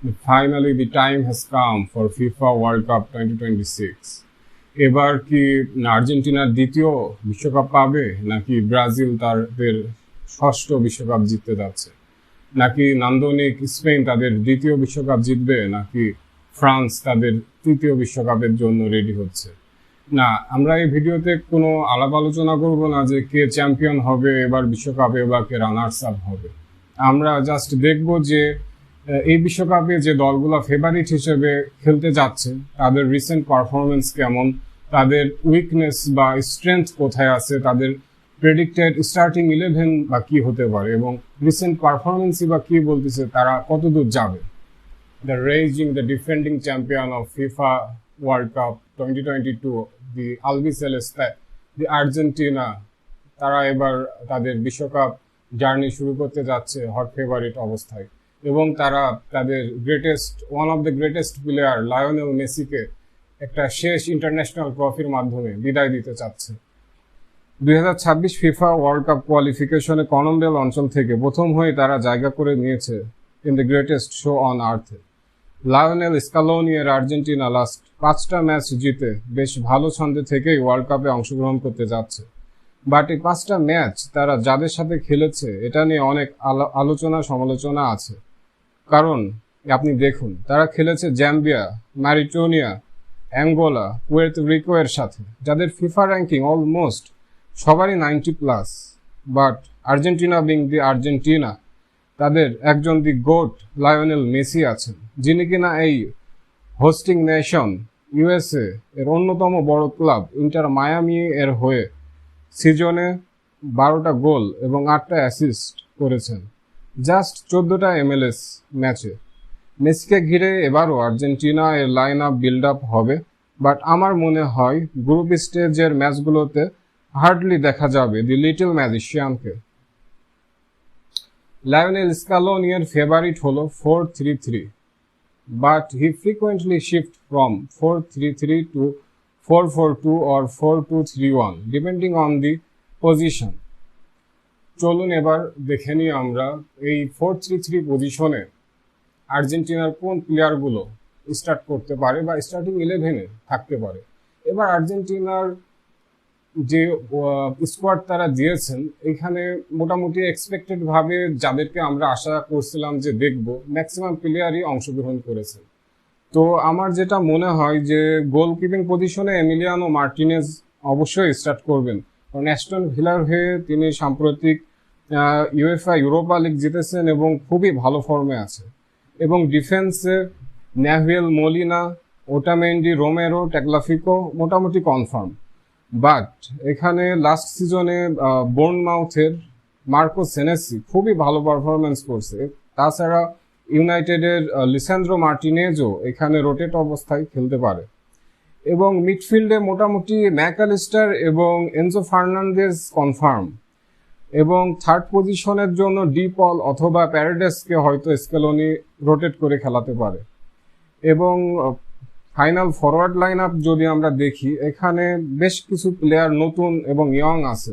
Finally, the time has come for FIFA World Cup 2026. এবার কি আর্জেন্টিনার দ্বিতীয় বিশ্বকাপ পাবে, নাকি ব্রাজিল তাদের ষষ্ঠ বিশ্বকাপ জিততে যাচ্ছে, নাকি নান্দনিক স্পেন তাদের দ্বিতীয় বিশ্বকাপ জিতবে, নাকি ফ্রান্স তাদের তৃতীয় বিশ্বকাপের জন্য রেডি হচ্ছে? না, আমরা এই ভিডিওতে কোনো আলাপ আলোচনা করব না যে কে চ্যাম্পিয়ন হবে এবার বিশ্বকাপে বা কে রানার্স আপ হবে। আমরা জাস্ট দেখব যে এই বিশ্বকাপে যে দলগুলো ফেভারিট হিসেবে খেলতে যাচ্ছে তাদের রিসেন্ট পারফরমেন্স কেমন, তাদের উইকনেস বা স্ট্রেংথ কোথায় আছে, তাদের প্রেডিক্টেড স্টার্টিং 11 বা কি হতে পারে, এবং রিসেন্ট পারফরমেন্সই বা কি বলতেছে তারা কতদূর যাবে। the defending champion of FIFA World Cup 2022, the Albiceleste, the Argentina, তারা এবার তাদের বিশ্বকাপ জার্নি শুরু করতে যাচ্ছে হট ফেভারিট অবস্থায়, এবং তারা তাদের one of the greatest player Lionel মেসিকে একটা শেষ ইন্টারন্যাশনাল ট্রফির মাধ্যমে বিদায় দিতে চাচ্ছে। 2026 ফিফা ওয়ার্ল্ড কাপ কোয়ালিফিকেশনে কমনওয়েলথ অঞ্চল থেকে প্রথম হয়ে তারা জায়গা করে নিয়েছে in the greatest show on আর্থে। লায়নেল স্কালোনি এর আর্জেন্টিনা লাস্ট 5টা ম্যাচ জিতে বেশ ভালো ছন্দে থেকেই ওয়ার্ল্ড কাপে অংশগ্রহণ করতে যাচ্ছে। বাট এই 5টা ম্যাচ তারা যাদের সাথে খেলেছে এটা নিয়ে অনেক আলোচনা সমালোচনা আছে। কারণ আপনি দেখুন, তারা খেলেছে জাম্বিয়া, ম্যারিটোনিয়া, অ্যাঙ্গোলা, পুয়ের্তো রিকো এর সাথে, যাদের ফিফা র্যাঙ্কিং অলমোস্ট সবারই 90+। But Argentina being the Argentina, তাদের একজন দি গোট লায়নেল মেসি আছেন, যিনি কিনা এই হোস্টিং নেশন ইউএসএ এর অন্যতম বড় ক্লাব ইন্টার মায়ামি এর হয়ে সিজনে 12টা গোল এবং 8টা অ্যাসিস্ট করেছেন জাস্ট 14টা MLS ম্যাচে। মেসিকে ঘিরে এবারও আর্জেন্টিনা এর লাইন আপ বিল্ড আপ হবে, বাট আমার মনে হয় গ্রুপ স্টেজের ম্যাচগুলোতে হার্ডলি দেখা যাবে দি লিটল ম্যাজিশিয়ানকে। লায়নেল স্কালোনির ফেভারিট হলো 4-3-3, but he frequently shift from 4-3-3 to 4-4-2 or 4-2-3-1 depending on the position. চলুন এবার দেখে নিই আমরা এই 4-3-3 পজিশনে আর্জেন্টিনার কোন প্লেয়ারগুলো স্টার্ট করতে পারে বা স্টার্টিং 11-এ থাকতে পারে। এবার আর্জেন্টিনার যে স্কোয়াড তারা দিয়েছেন, এখানে মোটামুটি এক্সপেক্টেড ভাবে যাদেরকে আমরা আশা করছিলাম যে দেখব, ম্যাক্সিমাম প্লেয়ারই অংশগ্রহণ করেছেন। তো আমার যেটা মনে হয় যে গোলকিপিং পজিশনে এমিলিয়ানো মার্টিনেজ অবশ্যই স্টার্ট করবেন, কারণ অ্যাস্টন ভিলার হয়ে তিনি সাম্প্রতিক ইউএফএ ইউরোপা লিগ জিতেছেন এবং খুবই ভালো ফর্মে আছে। এবং ডিফেন্সে ন্যাহুয়েল মোলিনা, ওটামেন্ডি, রোমেরো, ট্যাগলাফিকো মোটামুটি কনফার্ম। বাট এখানে লাস্ট সিজনে বোর্নমাউথের মার্কো সেনেসি খুবই ভালো পারফরমেন্স করছে। তাছাড়া ইউনাইটেডের লিসান্দ্রো মার্টিনেজও এখানে রোটেট অবস্থায় খেলতে পারে। এবং মিডফিল্ডে মোটামুটি ম্যাকঅ্যালিস্টার এবং এনজো ফার্নান্দেজ কনফার্ম। এবং থার্ড পজিশনের জন্য ডি পল অথবা প্যারাডেসকে হয়তো স্কেলোনি রোটেট করে খেলাতে পারে। এবং ফাইনাল ফরওয়ার্ড লাইন আপ যদি আমরা দেখি, এখানে বেশ কিছু প্লেয়ার নতুন এবং ইয়ং আছে,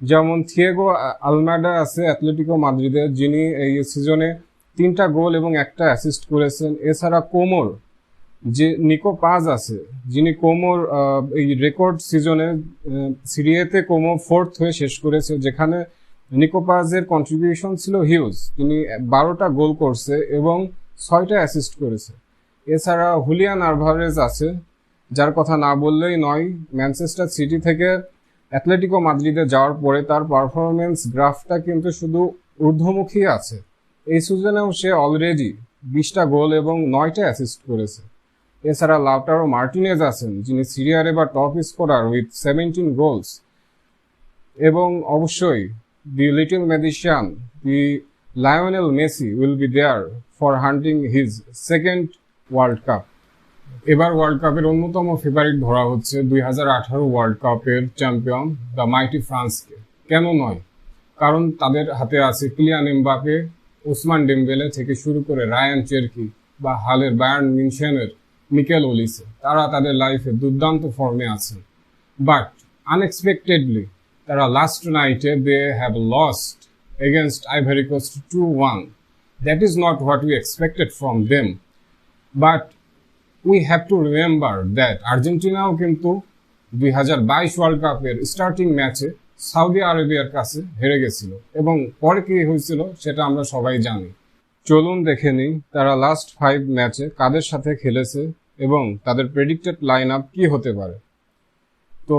যেমন থিয়েগো আলমাডা আছে অ্যাথলেটিকো মাদ্রিদের, যিনি এই সিজনে 3টা গোল এবং 1টা অ্যাসিস্ট করেছেন। এছাড়া কোমোর যে নিকো পাজ আছে, যিনি কোমোর এই রেকর্ড সিজনে সিরিয়াতে কোমো 4th হয়ে শেষ করেছে, যেখানে নিকো পাজের কন্ট্রিবিউশন ছিল হিউজ। তিনি 12টা গোল করছে এবং 6টা অ্যাসিস্ট করেছে। এছাড়া হুলিয়ান আলভারেজ আছে, যার কথা না বললেই নয়। ম্যানচেস্টার সিটি থেকে অ্যাথলেটিকো মাদ্রিদে যাওয়ার পরে তার পারফরমেন্স গ্রাফটা কিন্তু শুধু ঊর্ধ্বমুখী আছে। এই সিজনেও সে অলরেডি 20টা গোল এবং 9টা অ্যাসিস্ট করেছে। এছাড়া লাউটারো মার্টিনেজ আছেন, যিনি সিরিয়ার এবার টপ স্কোরার উইথ 17 গোলস। এবং অবশ্যই the little magician, the Lionel Messi will be there for hunting his second world cup. এবার ওয়ার্ল্ড কাপের অন্যতম ফেভারিট ধরা হচ্ছে 2018 ওয়ার্ল্ড কাপের চ্যাম্পিয়ন দ্য মাইটি ফ্রান্সকে। কেন নয়? কারণ তাদের হাতে আছে কিলিয়ান এমবাপে, ওসমান ডেম্বেলে থেকে শুরু করে রায়ান চেরকি বা হালের বায়ার্ন মিউনশেনের মিকেল ওলিসে। তারা তাদের লাইফে দুর্দান্ত ফর্মে আছেন। বাট আনএক্সপেক্টেডলি তারা লাস্ট নাইটে they have lost against Ivory Coast 2-1। That is not what we expected from them. But we have to remember that আর্জেন্টিনাও কিন্তু 2022 ওয়ার্ল্ড কাপের স্টার্টিং ম্যাচে সৌদি আরবিয়ার কাছে হেরে গেছিল এবং পরে কি হয়েছিল সেটা আমরা সবাই জানি। চলুন দেখে নিই তারা লাস্ট 5 ম্যাচে কাদের সাথে খেলেছে এবং তাদের প্রেডিক্টেড লাইন আপ কি হতে পারে। তো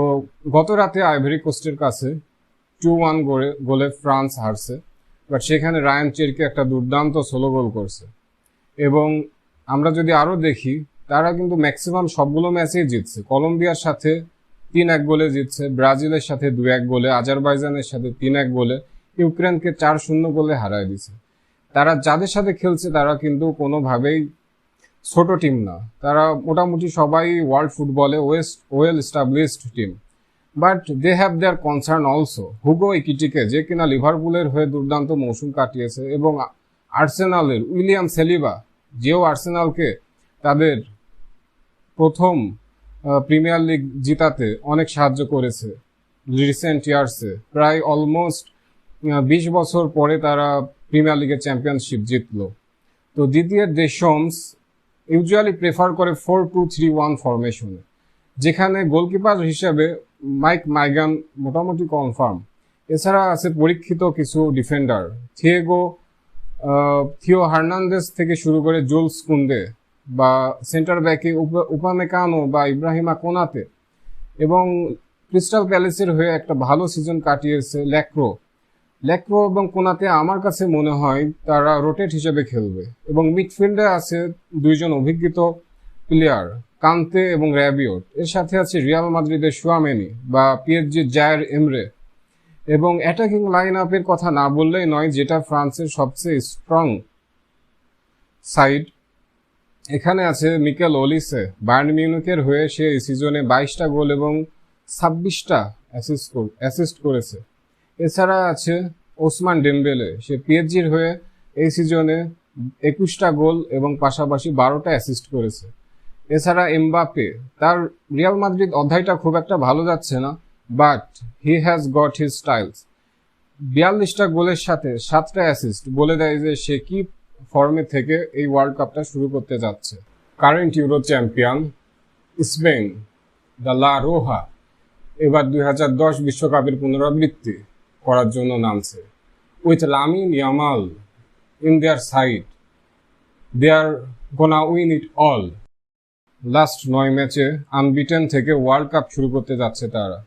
গত রাতে আইভরি কোস্টের কাছে 2-1 গোলে ফ্রান্স হারছে, বাট সেখানে রায়ান চেরকি একটা দুর্দান্ত সোলো গোল করছে। এবং আমরা যদি আরও দেখি তারা কিন্তু ম্যাক্সিমাম সবগুলো ম্যাচেই জিতছে। কলম্বিয়ার সাথে 3-1 গোলে জিতছে, ব্রাজিলের সাথে 2-1 গোলে, আজারবাইজানের সাথে 3-1 গোলে, ইউক্রেনকে 4-0 গোলে হারায় দিছে। তারা যাদের সাথে খেলছে তারা কিন্তু কোনোভাবেই ছোট টিম না, তারা মোটামুটি সবাই ওয়ার্ল্ড ফুটবলে well established team. But they have their concern also. Hugo Ekitike, যে কিনা লিভারপুলের হয়ে দুর্দান্ত মৌসুম কাটিয়েছে, এবং আর্সেনালের উইলিয়াম সেলিবা, যেও আর্সেনালকে তাদের প্রথম প্রিমিয়ার লিগ জিতাতে অনেক সাহায্য করেছে রিসেন্ট ইয়ার্সে। প্রায় অলমোস্ট 20 বছর পরে তারা প্রিমিয়ার লিগের চ্যাম্পিয়নশিপ জিতল। তো দিদিয়ের দেশমস ইউজুয়ালি প্রেফার করে 4-2-3-1 ফরমেশনে, যেখানে গোলকিপার হিসেবে মাইক মাইগান মোটামুটি কনফার্ম। এছাড়া আছে পরীক্ষিত কিছু ডিফেন্ডার, থিও হার্নান্দেস থেকে শুরু করে জুলস কুন্দে, বা সেন্টার ব্যাকে উপামেকানো বা ইব্রাহিমা কোনাতে, এবং ক্রিস্টাল প্যালেসের হয়ে একটা ভালো সিজন কাটিয়েছে ল্যাক্রো এবং কোনাতে। আমার কাছে মনে হয় তারা রোটেট হিসেবে খেলবে। এবং মিডফিল্ডে আছে 2জন অভিজ্ঞিত প্লেয়ার, কান্তে এবং র্যাবিওট। এর সাথে আছে রিয়াল মাদ্রিদের শুয়ামেনি বা পিএসজির জায়ার এমরে। এবং অ্যাটাকিং লাইন আপের কথা না বললেই নয়, যেটা ফ্রান্সের সবচেয়ে স্ট্রং সাইড। এখানে আছে মিকেল ওলিসে, বায়ার্ন মিউনিখের হয়ে সে এই সিজনে 22টা গোল এবং 26টা অ্যাসিস্ট করেছে। এছাড়া আছে ওসমান ডেম্বেলে, সে পিএসজির হয়ে এই সিজনে 21টা গোল এবং পাশাপাশি 12টা অ্যাসিস্ট করেছে। এছাড়া এমবাপে, তার রিয়াল মাদ্রিদ অধ্যায়টা খুব একটা ভালো যাচ্ছে না, but he has got his styles. 42টা গোলের সাথে 7টা অ্যাসিস্ট বলে দেয় যে সে কি ফর্মে থেকে এই ওয়ার্ল্ড কাপটা শুরু করতে যাচ্ছে। Current Euro champion Spain, the La Roja, এবার 2010 বিশ্বকাপের পুনরাবৃত্তি করার জন্য নামছে। With Lamine Yamal in their side, they are gonna win it all. Last 9 ম্যাচে আনবিটেন থেকে ওয়ার্ল্ড কাপ শুরু করতে যাচ্ছে তারা।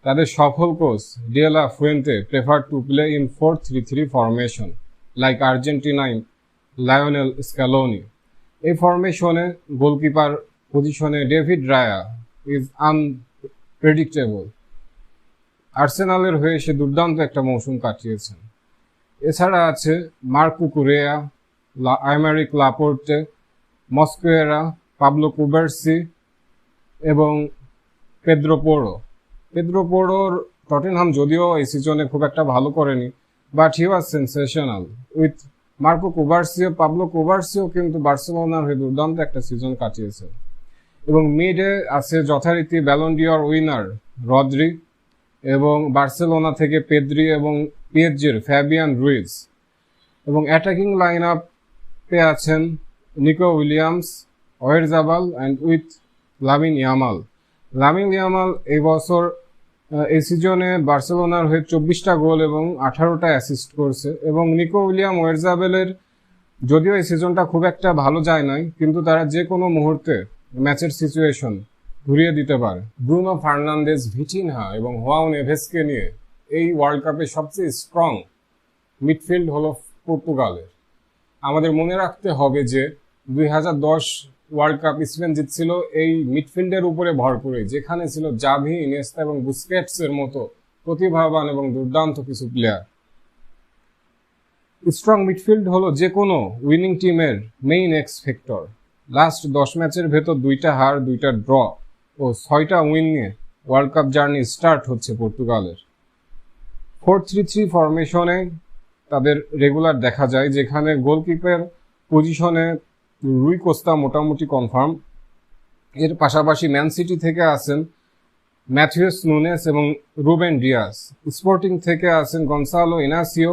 তাদের সফল coach de la Fuente prefer to play in 4-3-3 formation like আর্জেন্টিনায় লায়নেল স্ক্যালোনি। এই ফরমেশনে গোলকিপার পজিশনে ডেভিড রায়া ইজ আনপ্রেডিক্টেবল। আর্সেনালের হয়ে সে দুর্দান্ত একটা মৌসুম কাটিয়েছেন। এছাড়া আছে Marco Cucurella, Aymeric Laporte, Mosquera, Pablo Cubarsi এবং পেদ্রো পোড়োর টটেনহাম যদিও এই সিজনে খুব একটা ভালো করেনি, but he was sensational. With Marco কুবার্সিও, পাবলো কুবার্সিও কিন্তু বার্সেলোনার হয়ে দুর্দান্ত একটা সিজন কাটিয়েছে। এবং মিডে আছে যথারীতি ব্যালন ডিওর উইনার রদ্রি, এবং বার্সেলোনা থেকে পেদ্রি, এবং পিএসজির ফ্যাবিয়ান রুইজ। এবং অ্যাটাকিং লাইন আপে আছেন Nico Williams, Oyarzabal and with Lamine Yamal. এই বছর এই সিজনে বার্সেলোনার হয়ে 24টা গোল এবং 18টা অ্যাসিস্ট করছে। এবং নিকো উইলিয়াম, ওয়েরজাবেলের যদিও এই সিজনটা খুব একটা ভালো যায় নাই, কিন্তু তারা যে কোনো মুহূর্তে ম্যাচের সিচুয়েশন ঘুরিয়ে দিতে পারে। ব্রুনো ফার্নান্দেজ, ভিটিনহা এবং হোয়াও নেভেসকে নিয়ে এই ওয়ার্ল্ড কাপে সবচেয়ে স্ট্রং মিডফিল্ড হলো পর্তুগালের। আমাদের মনে রাখতে হবে যে 2010 ওয়ার্ল্ড কাপ স্পেন জিতছিল এই মিডফিল্ডের উপরে ভর করে, যেখানে ছিল জাভি, ইনিয়েস্তা এবং বুস্কেটসের মতো প্রতিভাবান এবং দুর্দান্ত কিছু প্লেয়ার। স্ট্রং মিডফিল্ড হলো যে কোনো উইনিং টিমের মেইন এক্স ফ্যাক্টর। লাস্ট 10 ম্যাচের ভেতর 2টা হার, 2টা ড্র ও 6টা উইন নিয়ে ওয়ার্ল্ড কাপ জার্নি স্টার্ট হচ্ছে পর্তুগালের। 4-3-3 ফরমেশনে তাদের রেগুলার দেখা যায়, যেখানে গোলকিপার পজিশনে রুই কোস্তা মোটামুটি কনফার্ম। এর পাশাপাশি ম্যান সিটি থেকে আছেন ম্যাথিউস নুনেস এবং রুবেন ডিয়াস, স্পোর্টিং থেকে আছেন গনসালো ইনাসিও,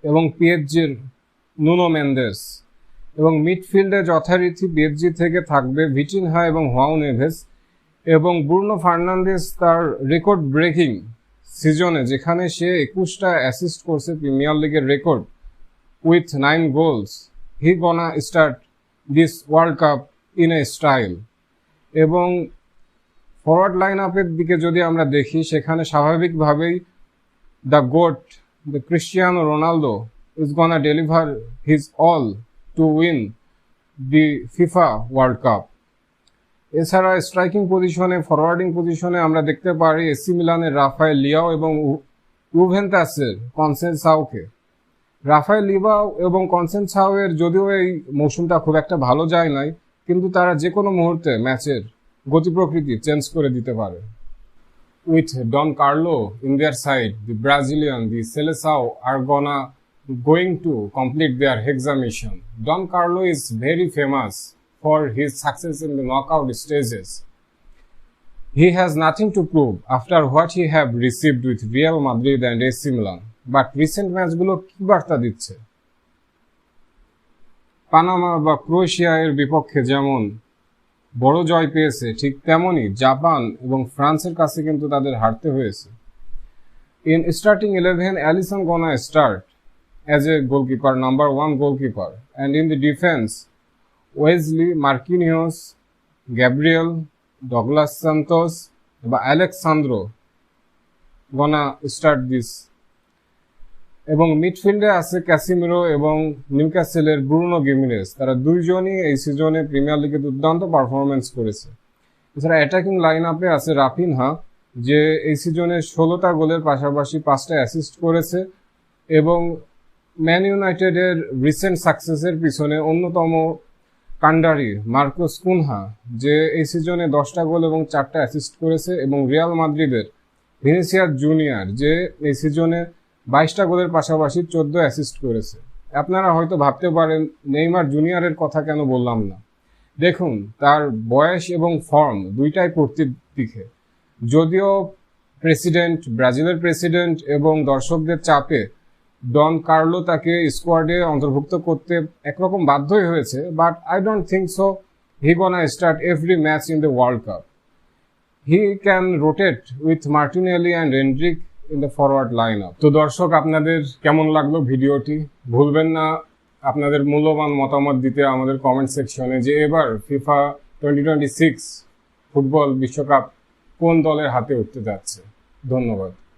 এবং পিএসজির নুনো মেন্দেস, এবং মিডফিল্ডে যথারীতি পিএসজি থেকে থাকবে ভিটিনহা এবং হুয়াও নেভেস, এবং ব্রুনো ফার্নান্দেস তার রেকর্ড ব্রেকিং সিজনে যেখানে সে 21টা অ্যাসিস্ট করছে, প্রিমিয়ার লিগের record, with 9 goals, he gonna start this world cup in a style. এবং ফরওয়ার্ড লাইন আপের দিকে যদি আমরা দেখি, সেখানে স্বাভাবিকভাবেই the GOAT, the Cristiano Ronaldo is gonna deliver his all to win the FIFA world cup. এছাড়া স্ট্রাইকিং পজিশনে, ফরওয়ার্ডিং পজিশনে আমরা দেখতে পারি এসি মিলানের রাফায়েল লিয়াও এবং ইউভেন্টাসের কনসেনসাওকে। রাফায়েল লিয়াও এবং কনসেনসাওয়ের যদিও এই মৌসুমটা খুব একটা ভালো যায় নাই, কিন্তু তারা যে কোনো মুহূর্তে ম্যাচের গতি প্রকৃতি চেঞ্জ করে দিতে পারে। With Don Carlo in their side, the Brazilian, the Seleção are going to complete their Hexa mission. Don Carlo is very famous for his success in the knockout stages. He has nothing to prove after what he have received with Real Madrid and AC Milan. But recent ম্যাচগুলো কি বার্তা দিচ্ছে? Panama বা Croatia এর বিপক্ষে যেমন বড় জয় পেয়েছে, ঠিক তেমনই জাপান এবং ফ্রান্সের কাছে কিন্তু তাদের হারতে হয়েছে। In starting 11, Alisson gonna start as a goalkeeper, number 1 goalkeeper, and in the defence Wesley, Marquinhos, Gabriel, Douglas Santos বা অ্যালেক্সান্দ্রো গোনা স্টার্ট দিস। এবং মিডফিল্ডে আছে ক্যাসিমিরো এবং নিউক্যাসেলের ব্রুনো গিমেরেস। তারা দুইজনই এই সিজনে প্রিমিয়ার লিগে দুর্দান্ত পারফরমেন্স করেছে। এছাড়া অ্যাটাকিং লাইন আপে আছে রাফিনহা, যে এই সিজনে 16টা গোলের পাশাপাশি 5টা অ্যাসিস্ট করেছে এবং ম্যান ইউনাইটেডের রিসেন্ট সাকসেসের পিছনে অন্যতম কান্ডারি মার্কোস কুনহা, যে এই সিজনে 10টা গোল এবং 4টা অ্যাসিস্ট করেছে, এবং রিয়াল মাদ্রিদের ভিনিসিয়াস জুনিয়র, যে এই সিজনে 22টা গোলের পাশাপাশি 14 অ্যাসিস্ট করেছে। আপনারা হয়তো ভাবতে পারেন নেইমার জুনিয়রের কথা কেন বললাম না। দেখুন, তার বয়স এবং ফর্ম দুইটাই পড়তির দিকে। যদিও ব্রাজিলের প্রেসিডেন্ট এবং দর্শকদের চাপে ডন কার্লো তাকে স্কোয়াডে অন্তর্ভুক্ত করতে একরকম বাধ্যই হয়েছে, but I don't think so he gonna start every match in the world cup. He can rotate with Martinelli and Endrick in the forward line up. তো দর্শক, আপনাদের কেমন লাগলো ভিডিওটি? ভুলবেন না আপনাদের মূল্যবান মতামত দিতে আমাদের কমেন্ট সেকশনে, যে এবার ফিফা 2026 ফুটবল বিশ্বকাপ কোন দলের হাতে উঠতে যাচ্ছে। ধন্যবাদ।